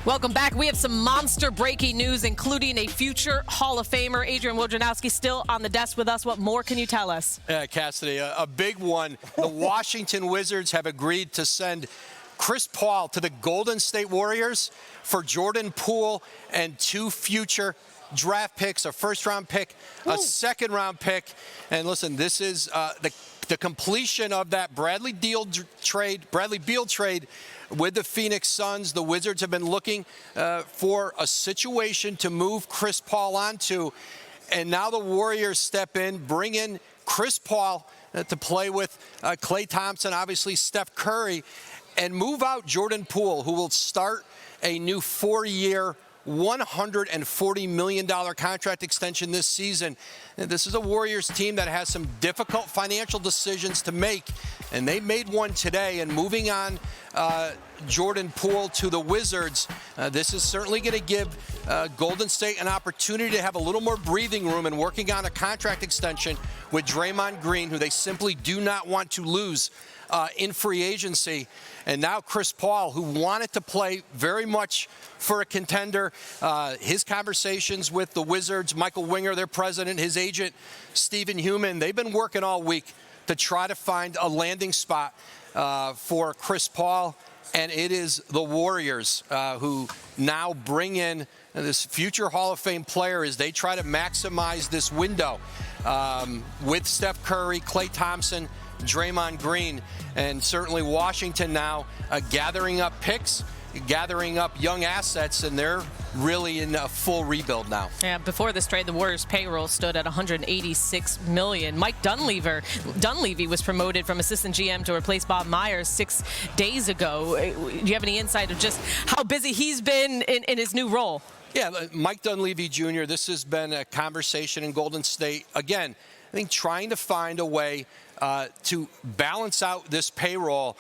Welcome back. We have some monster breaking news, including a future Hall of Famer. Adrian Wojnarowski still on the desk with us. What more can you tell us? Yeah, Cassidy, a big one. The Washington Wizards have agreed to send Chris Paul to the Golden State Warriors for Jordan Poole and 2 future draft picks, a first-round pick, a second-round pick. And listen, this is the completion of that Bradley Beal trade with the Phoenix Suns. The Wizards have been looking for a situation to move Chris Paul onto, and now the Warriors step in, bring in Chris Paul to play with Klay Thompson, obviously Steph Curry, and move out Jordan Poole, who will start a new 4-year, $140 million contract extension this season. And this is a Warriors team that has some difficult financial decisions to make, and they made one today. And moving on Jordan Poole to the Wizards, this is certainly going to give Golden State an opportunity to have a little more breathing room and working on a contract extension with Draymond Green, who they simply do not want to lose in free agency. And now Chris Paul, who wanted to play very much for a contender, his conversations with the Wizards, Michael Winger, their president, his agent, Stephen Human, they've been working all week to try to find a landing spot for Chris Paul. And it is the Warriors who now bring in this future Hall of Fame player as they try to maximize this window with Steph Curry, Klay Thompson, Draymond Green, and certainly Washington now gathering up picks, gathering up young assets, and they're really in a full rebuild now. Yeah, before this trade, the Warriors' payroll stood at $186 million. Mike Dunleavy was promoted from assistant GM to replace Bob Myers 6 days ago. Do you have any insight of just how busy he's been in his new role? Yeah, Mike Dunleavy Jr., this has been a conversation in Golden State. Again, I think trying to find a way to balance out this payroll.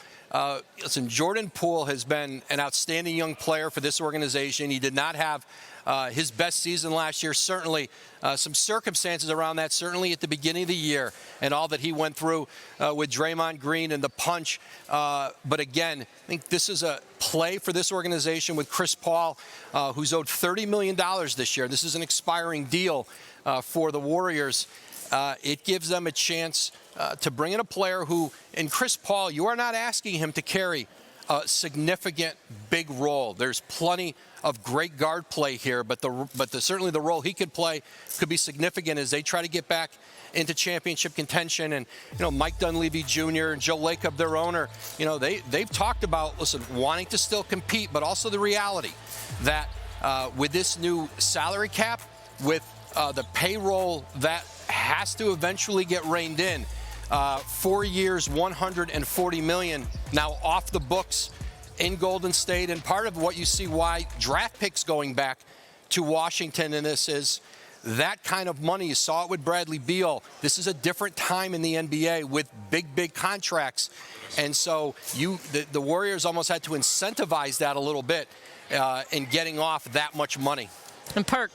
Listen, Jordan Poole has been an outstanding young player for this organization. He did not have his best season last year. Certainly some circumstances around that, certainly at the beginning of the year and all that he went through with Draymond Green and the punch. But again, I think this is a play for this organization with Chris Paul, who's owed $30 million this year. This is an expiring deal for the Warriors. It gives them a chance to bring in a player who, in Chris Paul, you are not asking him to carry a significant big role. There's plenty of great guard play here, but certainly the role he could play could be significant as they try to get back into championship contention. And Mike Dunleavy Jr. and Joe Lacob, their owner, they've talked about, listen, wanting to still compete, but also the reality that with this new salary cap, with the payroll that has to eventually get reined in. 4 years, $140 million now off the books in Golden State. And part of what you see why draft picks going back to Washington in this is that kind of money. You saw it with Bradley Beal. This is a different time in the NBA with big contracts. And so the Warriors almost had to incentivize that a little bit in getting off that much money. And Perk,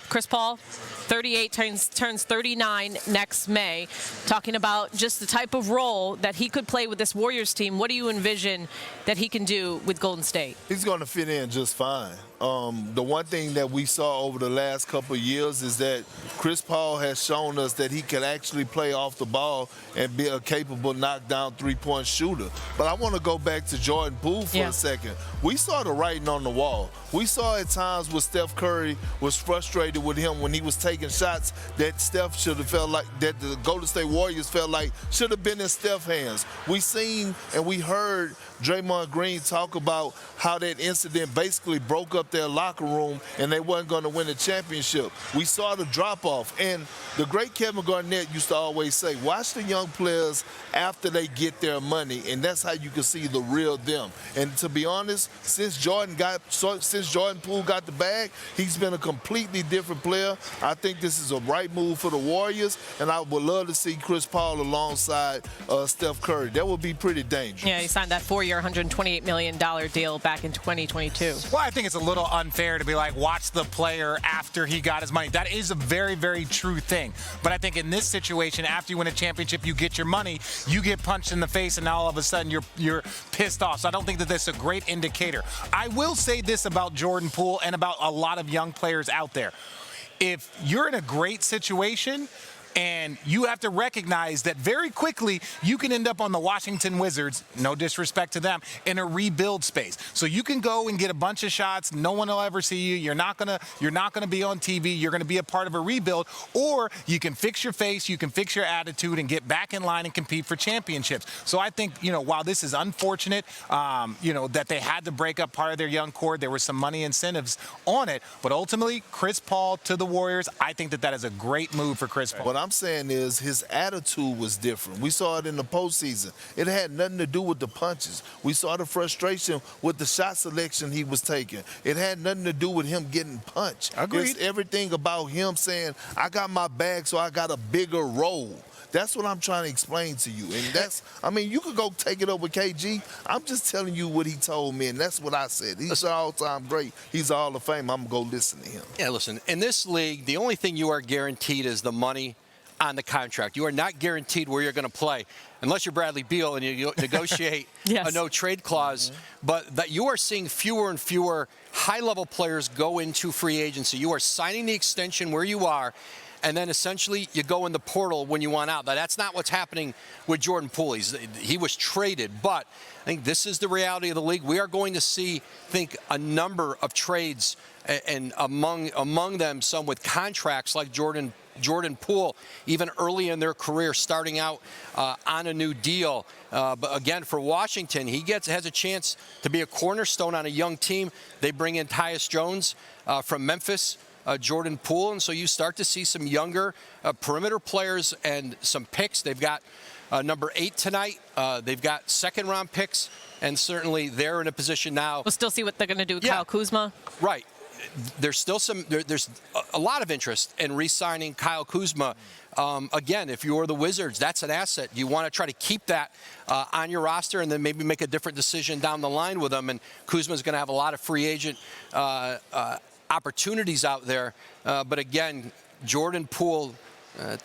Chris Paul, 38, turns 39 next May. Talking about just the type of role that he could play with this Warriors team. What do you envision that he can do with Golden State? He's going to fit in just fine. The one thing that we saw over the last couple of years is that Chris Paul has shown us that he can actually play off the ball and be a capable knockdown three-point shooter. But I want to go back to Jordan Poole for a second. We saw the writing on the wall. We saw at times where Steph Curry was frustrated with him when he was taking shots that Steph should have felt like, that the Golden State Warriors felt like should have been in Steph's hands. We seen and we heard Draymond Green talk about how that incident basically broke up their locker room and they weren't going to win a championship. We saw the drop-off. And the great Kevin Garnett used to always say, watch the young players after they get their money, and that's how you can see the real them. And to be honest, since Jordan Poole got the bag, he's been been a completely different player. I think this is a right move for the Warriors, and I would love to see Chris Paul alongside Steph Curry. That would be pretty dangerous. Yeah, he signed that 4-year, $128 million deal back in 2022. Well, I think it's a little unfair to be like, watch the player after he got his money. That is a very, very true thing. But I think in this situation, after you win a championship, you get your money, you get punched in the face, and now all of a sudden you're pissed off. So I don't think that that's a great indicator. I will say this about Jordan Poole and about a lot of young players out there. If you're in a great situation, and you have to recognize that very quickly you can end up on the Washington Wizards, no disrespect to them, in a rebuild space. So you can go and get a bunch of shots. No one will ever see you. You're not gonna be on TV. You're gonna be a part of a rebuild. Or you can fix your face, you can fix your attitude, and get back in line and compete for championships. So I think, while this is unfortunate, that they had to break up part of their young core, there were some money incentives on it. But ultimately, Chris Paul to the Warriors, I think that is a great move for Chris Paul. What I'm saying is his attitude was different. We saw it in the postseason. It had nothing to do with the punches. We saw the frustration with the shot selection he was taking. It had nothing to do with him getting punched. Agreed. It's everything about him saying, I got my bag, so I got a bigger role. That's what I'm trying to explain to you. And you could go take it up with KG. I'm just telling you what he told me, and that's what I said. He's an all-time great. He's Hall of Fame. I'm going to go listen to him. Yeah, listen, in this league, the only thing you are guaranteed is the money on the contract. You are not guaranteed where you're going to play unless you're Bradley Beal and you negotiate yes. a no-trade clause. But that you are seeing fewer and fewer high-level players go into free agency. You are signing the extension where you are, and then essentially you go in the portal when you want out. Now, that's not what's happening with Jordan Poole. He was traded, but I think this is the reality of the league. We are going to see, a number of trades, and among them some with contracts like Jordan Poole, even early in their career, starting out on a new deal. But again, for Washington, he has a chance to be a cornerstone on a young team. They bring in Tyus Jones from Memphis, Jordan Poole, and so you start to see some younger perimeter players and some picks. They've got number 8 tonight. They've got second-round picks, and certainly they're in a position now. We'll still see what they're going to do with Kyle Kuzma. Right. There's still there's a lot of interest in re-signing Kyle Kuzma. Again, if you're the Wizards, that's an asset. You want to try to keep that on your roster and then maybe make a different decision down the line with them. And Kuzma's going to have a lot of free agent opportunities out there. But again, Jordan Poole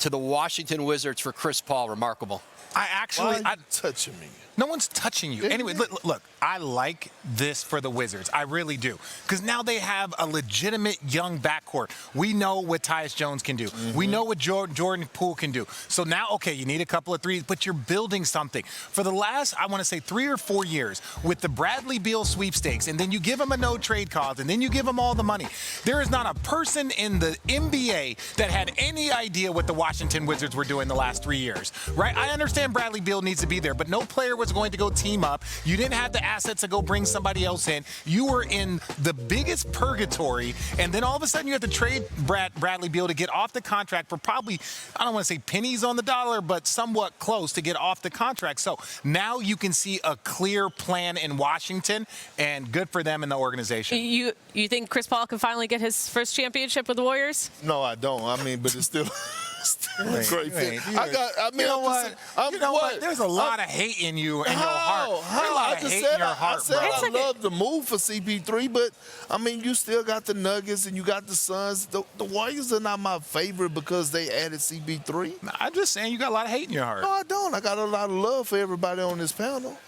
to the Washington Wizards for Chris Paul, remarkable. Why are you touching me? No one's touching you. Anyway, look, I like this for the Wizards. I really do. Because now they have a legitimate young backcourt. We know what Tyus Jones can do. Mm-hmm. We know what Jordan Poole can do. So now, okay, you need a couple of threes, but you're building something. For the last, I want to say 3 or 4 years, with the Bradley Beal sweepstakes, and then you give him a no-trade clause, and then you give him all the money. There is not a person in the NBA that had any idea what the Washington Wizards were doing the last 3 years, right? I understand Bradley Beal needs to be there, but no player was going to go team up. You didn't have the assets to go bring somebody else in. You were in the biggest purgatory, and then all of a sudden you have to trade Bradley Beal to get off the contract for probably, I don't want to say pennies on the dollar, but somewhat close to get off the contract. So now you can see a clear plan in Washington, and good for them in the organization. You think Chris Paul can finally get his first championship with the Warriors? No, I don't. But it's still... a great thing. You know what? There's a lot of hate in you and your heart. There's a lot of hate in your heart, bro. I love the move for CP3, but you still got the Nuggets and you got the Suns. The Warriors are not my favorite because they added CP3. Nah, I'm just saying you got a lot of hate in your heart. No, I don't. I got a lot of love for everybody on this panel.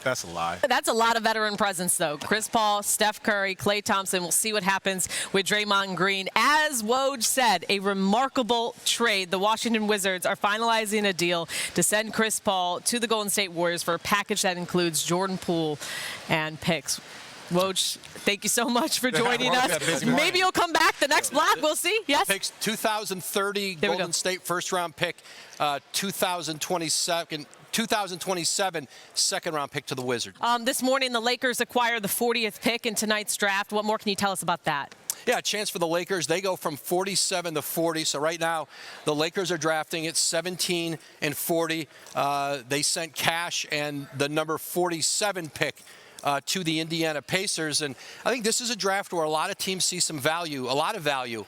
That's a lie. That's a lot of veteran presence, though. Chris Paul, Steph Curry, Klay Thompson. We'll see what happens with Draymond Green. As Woj said, a remarkable trade. The Washington Wizards are finalizing a deal to send Chris Paul to the Golden State Warriors for a package that includes Jordan Poole and picks. Woj, thank you so much for joining us. Maybe you'll come back the next block. We'll see. Yes? Picks 2030 Golden State first-round pick, 2027 second-round pick to the Wizards. This morning, the Lakers acquire the 40th pick in tonight's draft. What more can you tell us about that? Yeah, a chance for the Lakers. They go from 47 to 40. So right now, the Lakers are drafting at 17 and 40. They sent cash and the number 47 pick to the Indiana Pacers. And I think this is a draft where a lot of teams see some value, a lot of value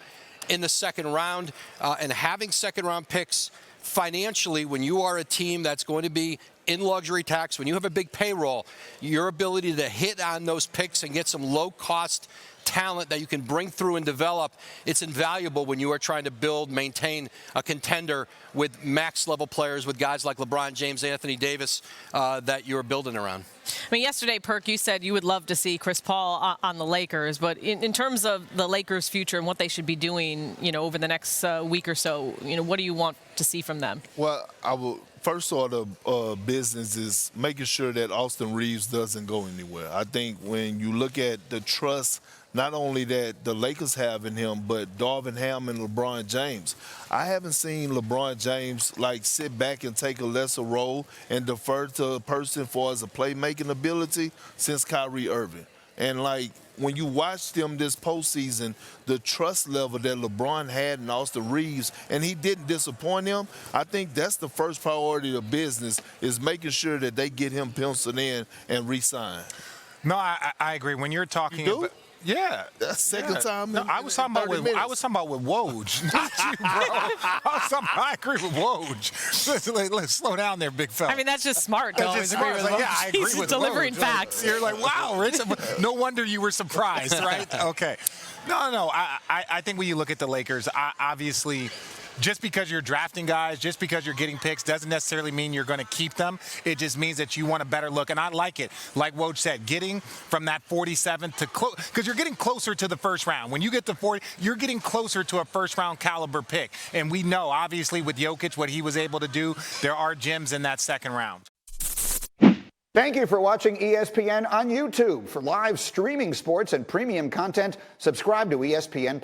in the second round, and having second-round picks financially when you are a team that's going to be in luxury tax, when you have a big payroll, your ability to hit on those picks and get some low-cost talent that you can bring through and develop, it's invaluable when you are trying to build, maintain a contender with max-level players, with guys like LeBron James, Anthony Davis, that you're building around. I mean, yesterday, Perk, you said you would love to see Chris Paul on the Lakers, but in terms of the Lakers' future and what they should be doing, over the next week or so, what do you want to see from them? Well, first order of business is making sure that Austin Reaves doesn't go anywhere. I think when you look at the trust, not only that the Lakers have in him, but Darvin Ham and LeBron James. I haven't seen LeBron James sit back and take a lesser role and defer to a person for as a playmaking ability since Kyrie Irving. And when you watch them this postseason, the trust level that LeBron had in Austin Reaves, and he didn't disappoint him, I think that's the first priority of business, is making sure that they get him penciled in and re-signed. No, I agree. When you're talking about... Yeah, that's second time. No, I was talking about with Woj, not you, bro. I agree with Woj. Let's slow down there, big fella. I mean, that's just smart to always agree with Woj. Yeah, I agree He's with delivering Woj. facts. You're like, wow, Rich. No wonder you were surprised, right? Okay. No. I think when you look at the Lakers, obviously, just because you're drafting guys, just because you're getting picks, doesn't necessarily mean you're going to keep them. It just means that you want a better look. And I like it. Like Woj said, getting from that 47th to close, because you're getting closer to the first round. When you get to 40, you're getting closer to a first-round caliber pick. And we know, obviously, with Jokic, what he was able to do, there are gems in that second round. Thank you for watching ESPN on YouTube. For live streaming sports and premium content, subscribe to ESPN+.